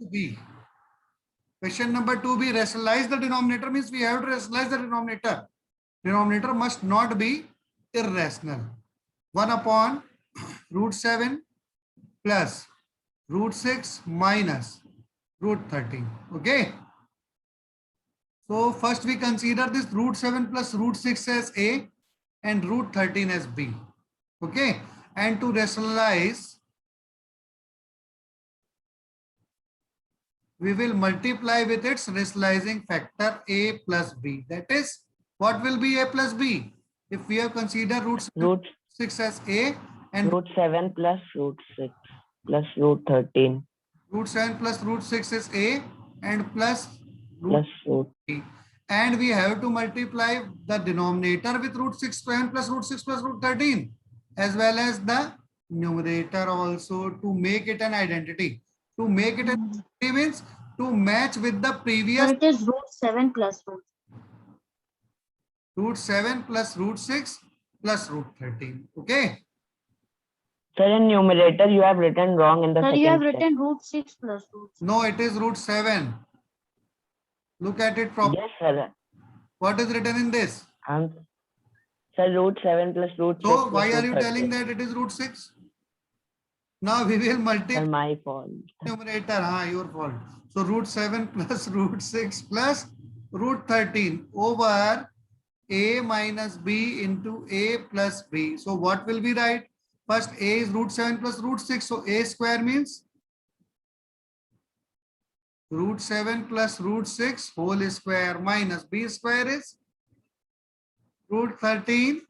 2b. Question number 2b, rationalize the denominator means we have to rationalize the denominator. Denominator must not be irrational. 1 upon root 7 plus root 6 minus root 13. Okay. So first we consider this root 7 plus root 6 as A and root 13 as B. Okay. And to rationalize, we will multiply with its rationalizing factor A plus B. That is, what will be A plus B? If we have considered root 6 as A and root 7 plus root 6 plus root 13. Root 7 plus root 6 is A and plus root B. And we have to multiply the denominator with root 6 square plus root 6 plus root 13 as well as the numerator also to make it an identity. To make it an identity means to match with the previous. So it is root 7 plus root 7 plus root 6 plus root 13. Okay. Sir, in numerator you have written wrong in the second you have step. written root 6 plus root 6. No, it is root 7. Look at it properly. Yes, sir. What is written in this? Sir, root 7 plus root 6. So why are you telling that it is root 6? Now we will multiply. My fault. Numerator, your fault. So root 7 plus root 6 plus root 13 over A minus B into A plus B. So what will be right? First A is root 7 plus root 6. So A square means root 7 plus root 6 whole square minus B square is root 13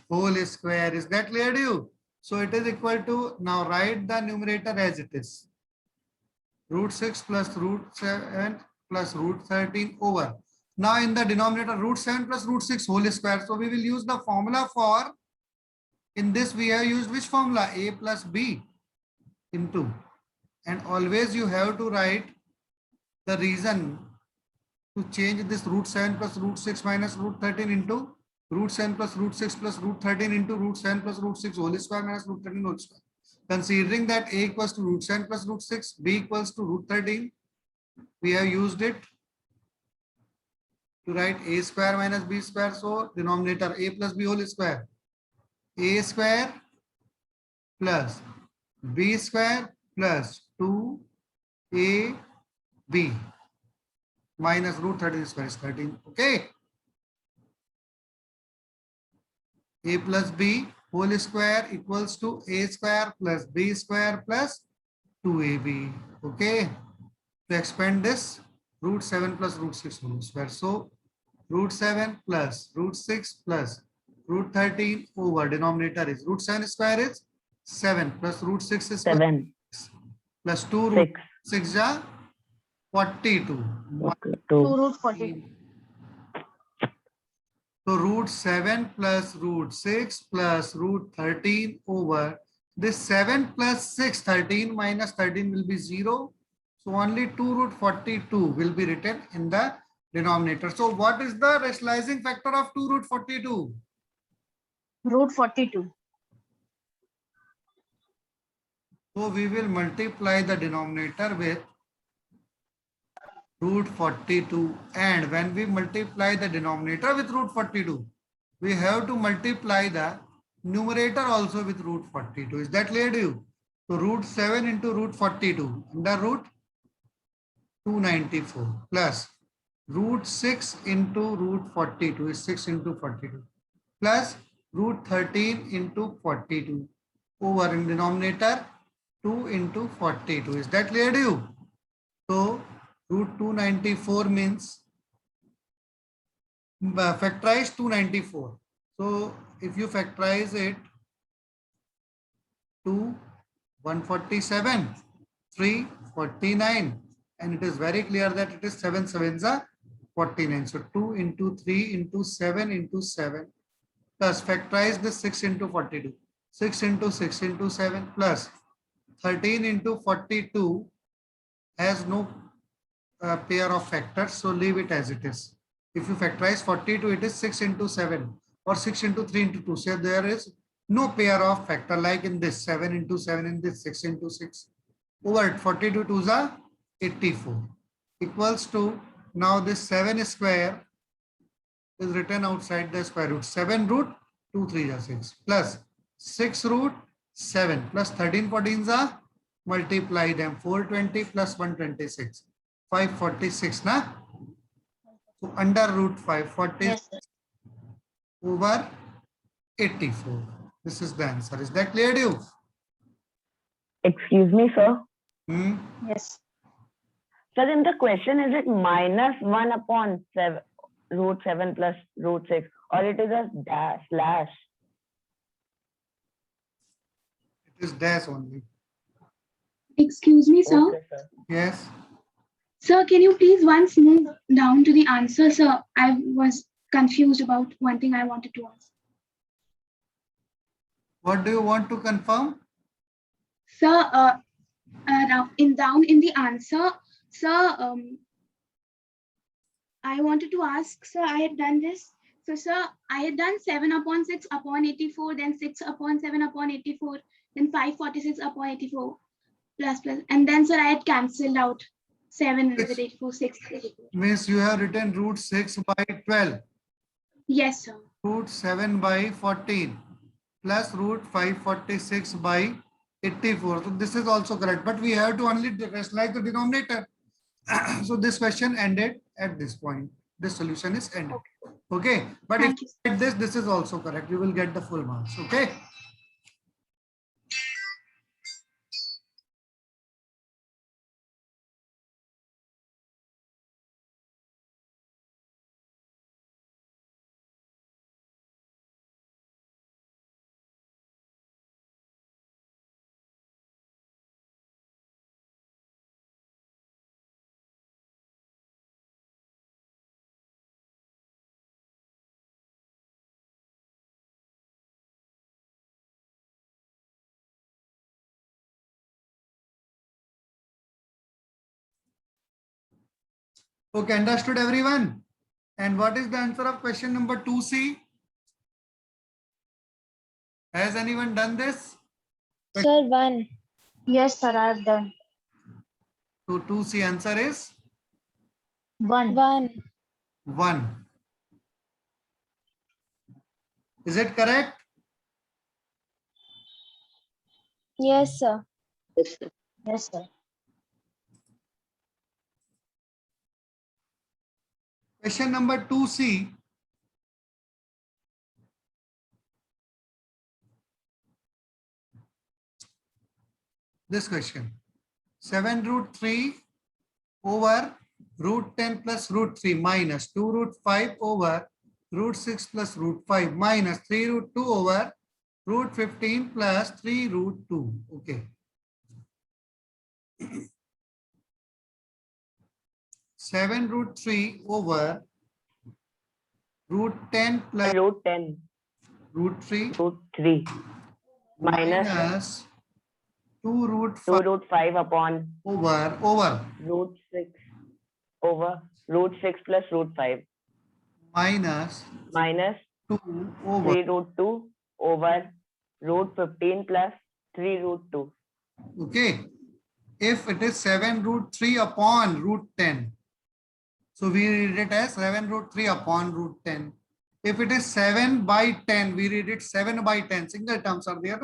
whole square. Is that clear to you? So it is equal to, now write the numerator as it is. Root 6 plus root 7 plus root 13 over. Now in the denominator root 7 plus root 6 whole square. So we will use the formula for, in this we have used which formula? A plus B into. And always you have to write the reason to change this root 7 plus root 6 minus root 13 into root 7 plus root 6 plus root 13 into root 7 plus root 6 whole square minus root 13 whole square. Considering that A equals to root 7 plus root 6, B equals to root 13, we have used it to write A square minus B square. So denominator A plus B whole square. A square plus B square plus 2AB minus root 13 square is 13. Okay. A plus B whole square equals to A square plus B square plus 2AB. Okay. To expand this, root 7 plus root 6 whole square. So root 7 plus root 6 plus root 13 over denominator is root 7 square is 7 plus root 6 is 7 plus 2 root 6 is 42. Okay, 2 root 42. So root 7 plus root 6 plus root 13 over this 7 plus 6, 13 minus 13 will be 0. So only 2 root 42 will be written in the denominator. So what is the rationalizing factor of 2 root 42? Root 42. So we will multiply the denominator with root 42, and when we multiply the denominator with root 42, we have to multiply the numerator also with root 42. Is that clear to you? So root 7 into root 42 under root 294 plus root 6 into root 42 is 6 into 42 plus root 13 into 42 over in denominator 2 into 42. Is that clear to you? So root 294 means factorize 294. So if you factorize it to 147, 349, and it is very clear that it is 7 sevens are 49. So 2 into 3 into 7 into 7 plus factorize this 6 into 42. 6 into 6 into 7 plus 13 into 42 has no pair of factors, so leave it as it is. If you factorize 42, it is 6 into 7 or 6 into 3 into 2. So there is no pair of factor like in this 7 into 7 in this 6 into 6. Over 42 2s are 84 equals to, now this 7 square is written outside the square root. 7 root 2 3 are 6 plus 6 root 7 plus 13 14s are, multiply them, 420 plus 126 546 na. So under root 540 Yes, sir. over 84. This is the answer. Is that clear to you? Excuse me, sir. Yes. Sir, in the question, is it minus 1 upon 7, root 7 plus root 6, or it is a dash slash? It is dash only. Excuse me, sir. Okay, sir. Yes. Sir, can you please once move down to the answer, sir? I was confused about one thing I wanted to ask. What do you want to confirm? Sir, down in the answer, sir, I wanted to ask, sir, I had done this. So, sir, I had done 7 upon 6 upon 84, then 6 upon 7 upon 84, then 546 upon 84, plus. And then, sir, I had cancelled out 7 with 84, 6 with 84. Means you have written root 6 by 12, Yes, sir. root 7 by 14, plus root 546 by 84. So this is also correct, but we have to only rationalize the denominator. So this question ended at this point. This solution is ended. Okay, but Thank if you. you get this is also correct. You will get the full marks. Okay. Okay, understood everyone? And what is the answer of question number 2C? Has anyone done this? Sir, 1. Yes, sir. I have done. So 2C answer is 1. 1. 1. Is it correct? Yes, sir. Yes, sir. Question number 2C. This question. 7 root 3 over root 10 plus root 3 minus 2 root 5 over root 6 plus root 5 minus 3 root 2 over root 15 plus 3 root 2. Okay. 7 root 3 over root 10 plus Root 10, root 3 root 3, minus minus 2 root 2 5 root 5 upon over root 6 over root 6 plus root 5, minus minus 2 over 3 root 2 over root 15 plus 3 root 2. okay. If it is 7 root 3 upon root 10, so we read it as 7 root 3 upon root 10. If it is 7 by 10, we read it 7 by 10. Single terms are there.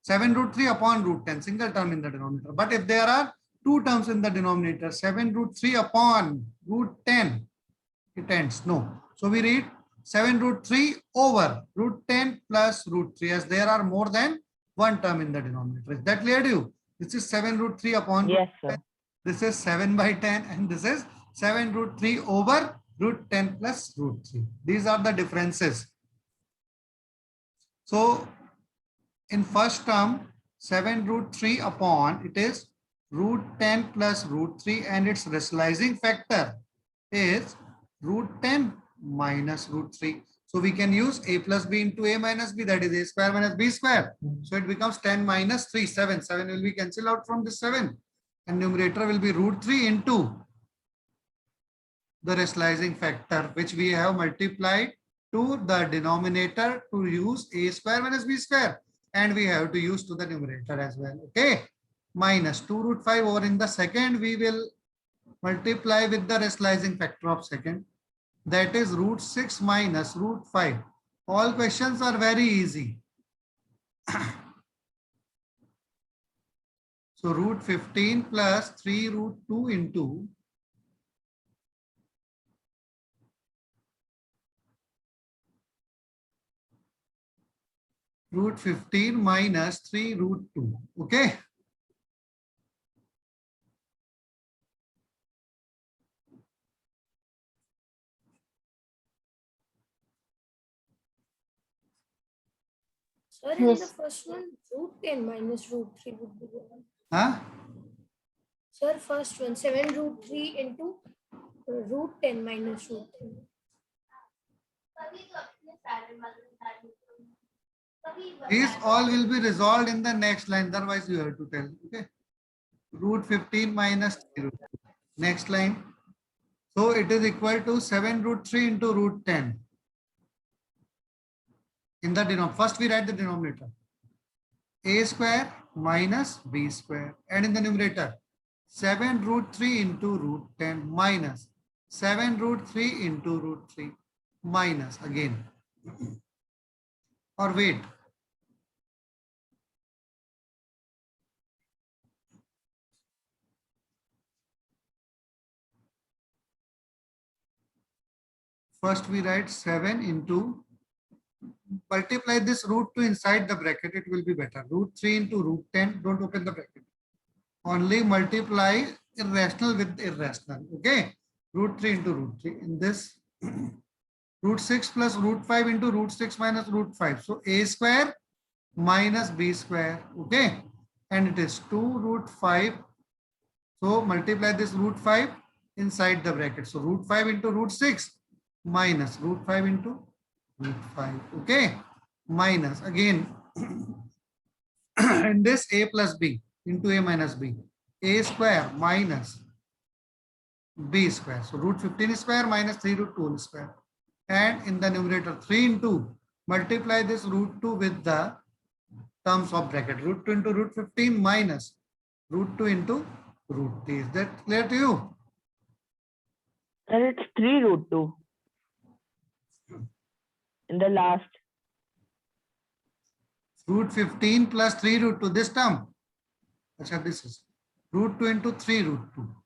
7 root 3 upon root 10, single term in the denominator. But if there are two terms in the denominator, 7 root 3 upon root 10, it ends. No. So we read 7 root 3 over root 10 plus root 3, as there are more than one term in the denominator. Is that clear to you? This is 7 root 3 upon Yes, root 10. sir. This is 7 by 10 and this is 7 root 3 over root 10 plus root 3. These are the differences. So in first term, 7 root 3 upon, it is root 10 plus root 3 and its rationalizing factor is root 10 minus root 3. So we can use a plus b into a minus b, that is a square minus b square. So it becomes 10 minus 3, 7. 7 will be cancelled out from this 7. And numerator will be root 3 into the rationalizing factor, which we have multiplied to the denominator to use a square minus b square. And we have to use to the numerator as well. Okay. Minus 2 root 5 over in the second, we will multiply with the rationalizing factor of second. That is root 6 minus root 5. All questions are very easy. So root 15 plus 3 root 2 into root 15 minus 3 root 2. Okay. Sir, in the Yes. first one, root 10 minus root 3 would be given. Huh? Sir, first one, 7 root 3 into root 10 minus root 10. These all will be resolved in the next line. Otherwise, you have to tell. Okay. Root 15 minus 3 root 2. Next line. So it is equal to 7 root 3 into root 10. In the denominator. First, we write the denominator. A square minus B square. And in the numerator, 7 root 3 into root 10 minus 7 root 3 into root 3 minus again. Or wait. First, we write 7 into, multiply this root 2 inside the bracket, it will be better. Root 3 into root 10, don't open the bracket. Only multiply irrational with irrational. Okay. Root 3 into root 3. In this, root 6 plus root 5 into root 6 minus root 5. So A square minus B square. Okay. And it is 2 root 5. So multiply this root 5 inside the bracket. So root 5 into root 6 minus root 5 into root 5. Okay. Minus again. And this A plus B into A minus B. A square minus B square. So root 15 square minus 3 root 2 square. And in the numerator 3 into, multiply this root 2 with the terms of bracket. Root 2 into root 15 minus root 2 into root 3. Is that clear to you? Sir, it's 3 root 2. In the last. Root 15 plus 3 root 2. This term. Achha, this is root 2 into 3 root 2.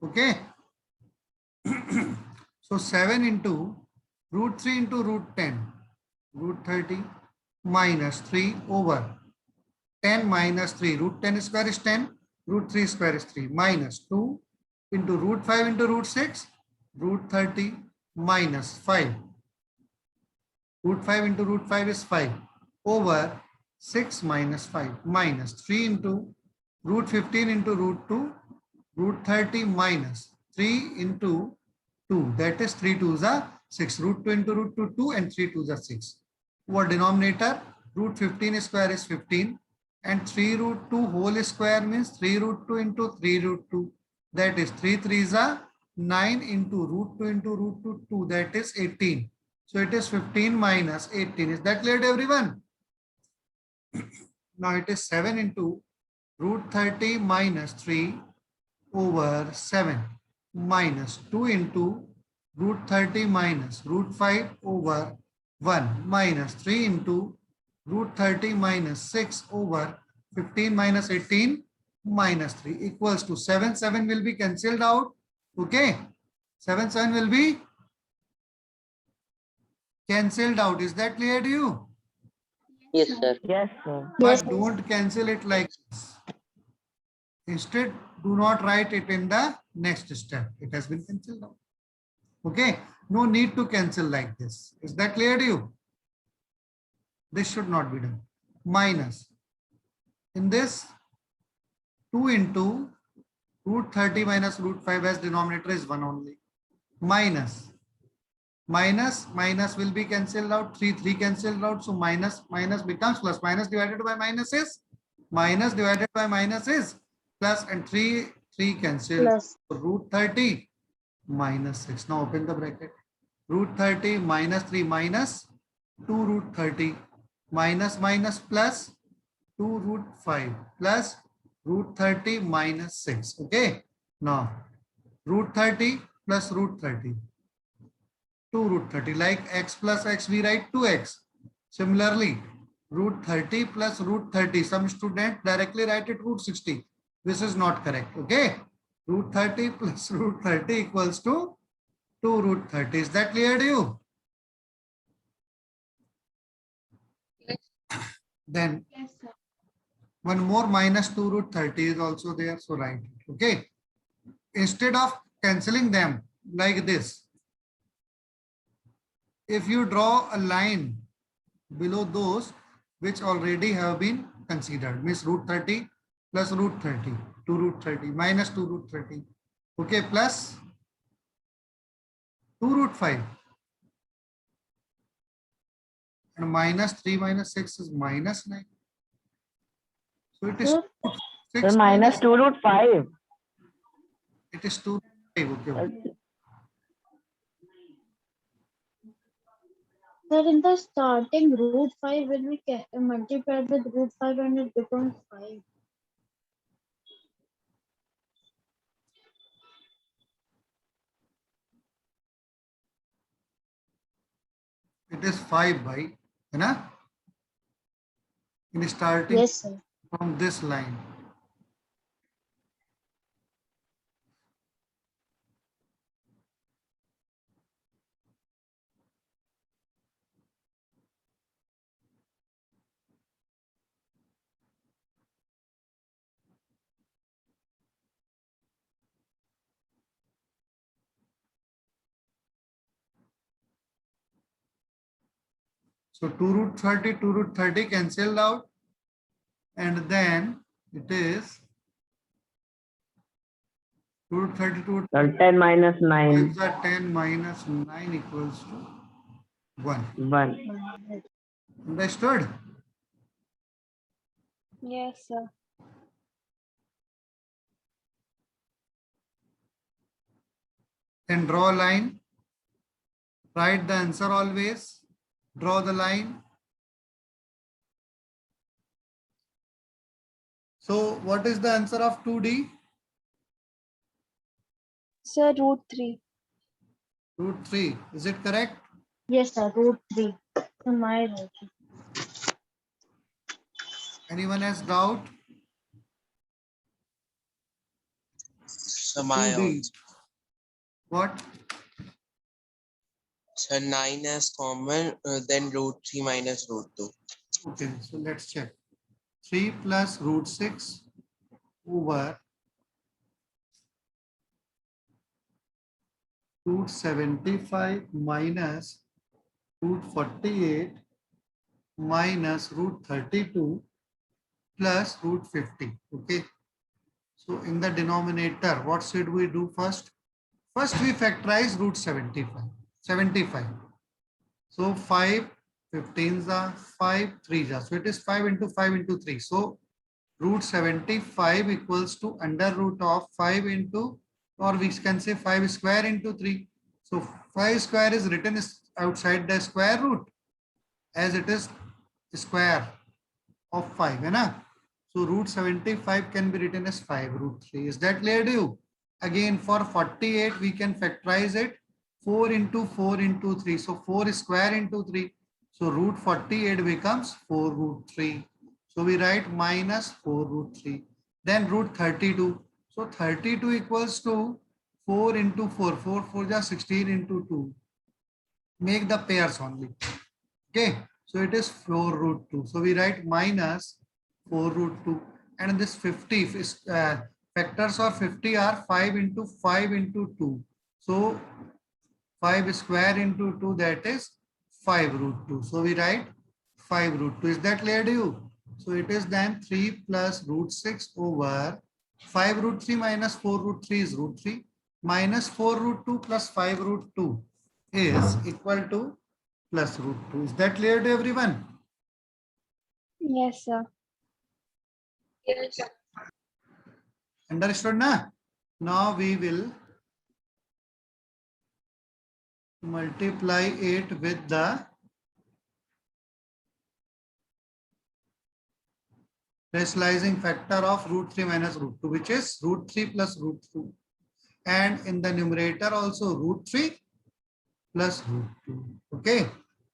Okay. So 7 into root 3 into root 10. Root 30 minus 3 over 10 minus 3. Root 10 square is 10. Root 3 square is 3 minus 2 into root 5 into root 6. Root 30 minus 5. Root 5 into root 5 is 5 over 6 minus 5 minus 3 into root 15 into root 2. Root 30 minus 3 into 2. That is 3 2s are 6. Root 2 into root 2, 2 and 3 2s are 6. What denominator? Root 15 square is 15 and 3 root 2 whole square means 3 root 2 into 3 root 2. That is 3 3s are 9 into root 2 into root 2, 2. That is 18. So it is 15 minus 18. Is that clear to everyone? Now it is 7 into root 30 minus 3 over 7 minus 2 into root 30 minus root 5 over 1 minus 3 into root 30 minus 6 over 15 minus 18 minus 3 equals to 7. 7 will be cancelled out. Okay. 7 7 will be cancelled out. Is that clear to you? Yes, sir. Yes, sir. But don't cancel it like this. Instead, do not write it in the next step. It has been cancelled out. Okay. No need to cancel like this. Is that clear to you? This should not be done. Minus. In this, 2 into root 30 minus root 5 as denominator is 1 only. Minus. Minus will be cancelled out. 3 cancelled out. So minus becomes plus. Minus divided by minus is plus, and 3 cancelled. Plus. So root 30 minus 6. Now open the bracket. Root 30 minus 3 minus 2 root 30 minus plus 2 root 5 plus root 30 minus 6. Okay. Now, root 30 plus root 30. 2 root 30. Like x plus x, we write 2x. Similarly, root 30 plus root 30. Some students directly write it root 60. This is not correct. Okay. Root 30 plus root 30 equals to 2 root 30. Is that clear to you? Then Yes, sir. one more minus 2 root 30 is also there. So write it. Okay. Instead of cancelling them like this, if you draw a line below those which already have been considered, means root 30 plus root 30, 2 root 30 minus 2 root 30, okay, plus 2 root 5, and minus 3 minus 6 is minus 9. So it is Sir, 6 So minus 2 root 5. it is 2 root 5. Okay. sir, in the starting root 5 will be multiplied with root 5 and it becomes 5. It is 5 by, है ना? In starting Yes, sir. from this line. So 2 root 30, 2 root 30 cancelled out, and then it is 2 root 30, 2 root So 10 minus 9. 10 minus 9 equals to 1. 1. Understood? Yes, sir. Then draw a line. Write the answer always. Draw the line. So what is the answer of 2D? Sir, root 3. Root 3. Is it correct? Yes, sir, root 3. So my root. Anyone has doubt? So my 2D. also. What? So 9 is common, then root 3 minus root 2. Okay, so let's check. 3 plus root 6 over root 75 minus root 48 minus root 32 plus root 50. Okay. So in the denominator, what should we do first? First we factorize root 75. So 5 15s are 5 3s are. So it is 5 into 5 into 3. So root 75 equals to under root of 5 into, or we can say 5 square into 3. So 5 square is written outside the square root as it is square of 5. है ना? So root 75 can be written as 5 root 3. Is that clear to you? Again, for 48, we can factorize it 4 into 4 into 3. So 4 square into 3. So root 48 becomes 4 root 3. So we write minus 4 root 3. Then root 32. So 32 equals to 4 into 4. 4 4 just 16 into 2. Make the pairs only. Okay. So it is 4 root 2. So we write minus 4 root 2. And this 50 is factors of 50 are 5 into 5 into 2. So 5 square into 2, that is 5 root 2. So we write 5 root 2. Is that clear to you? So it is then 3 plus root 6 over 5 root 3 minus 4 root 3 is root 3 minus 4 root 2 plus 5 root 2 is equal to plus root 2. Is that clear to everyone? Yes, sir. Yes. Understood na? Now we will multiply it with the rationalizing factor of root 3 minus root 2, which is root 3 plus root 2. and in the numerator also root 3 plus root 2. Okay.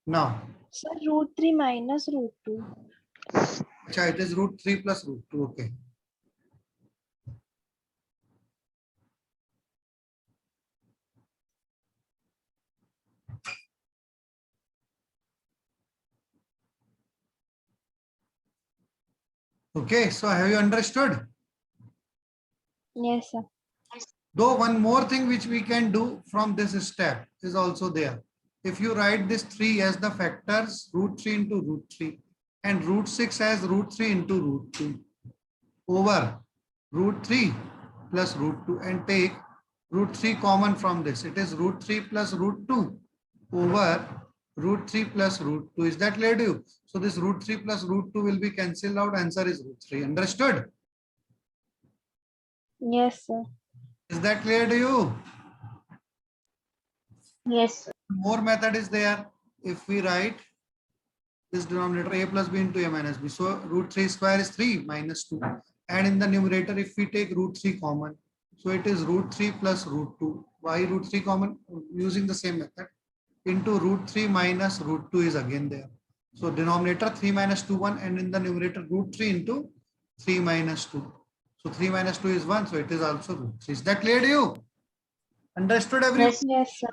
Now, Sir, root 3 minus root 2. acha, it is root 3 plus root 2. Okay. Okay, so have you understood? Yes, sir. Though one more thing which we can do from this step is also there. If you write this 3 as the factors, root 3 into root 3 and root 6 as root 3 into root 2 over root 3 plus root 2 and take root 3 common from this. It is root 3 plus root 2 over root 3 plus root 2. Is that clear to you? So this root 3 plus root 2 will be cancelled out. Answer is root 3. Understood? Yes, sir. Is that clear to you? Yes. More method is there. If we write this denominator a plus b into a minus b, so root 3 square is 3 minus 2, and in the numerator if we take root 3 common, so it is root 3 plus root 2. Why root 3 common? Using the same method, into root 3 minus root 2 is again there. So denominator 3 minus 2 1, and in the numerator root 3 into 3 minus 2. So 3 minus 2 is 1, so it is also root 3. Is that clear to you? Understood everyone? Yes, sir.